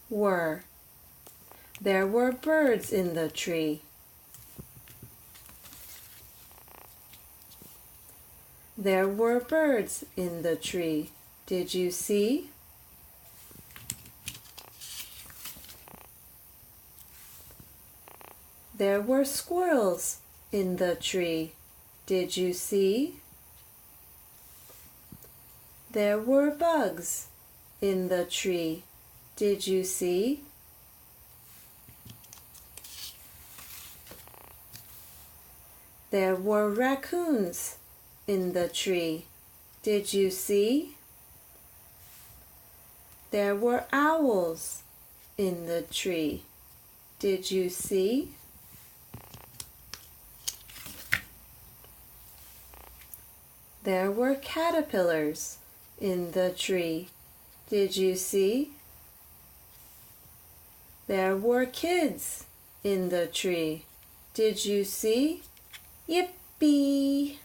were. There were birds in the tree. There were birds in the tree. Did you see? There were squirrels in the tree. Did you see? There were bugs in the tree. Did you see? There were raccoons in the tree. Did you see? There were owls in the tree. Did you see? There were caterpillars in the tree. Did you see? There were kids in the tree. Did you see? Yippee!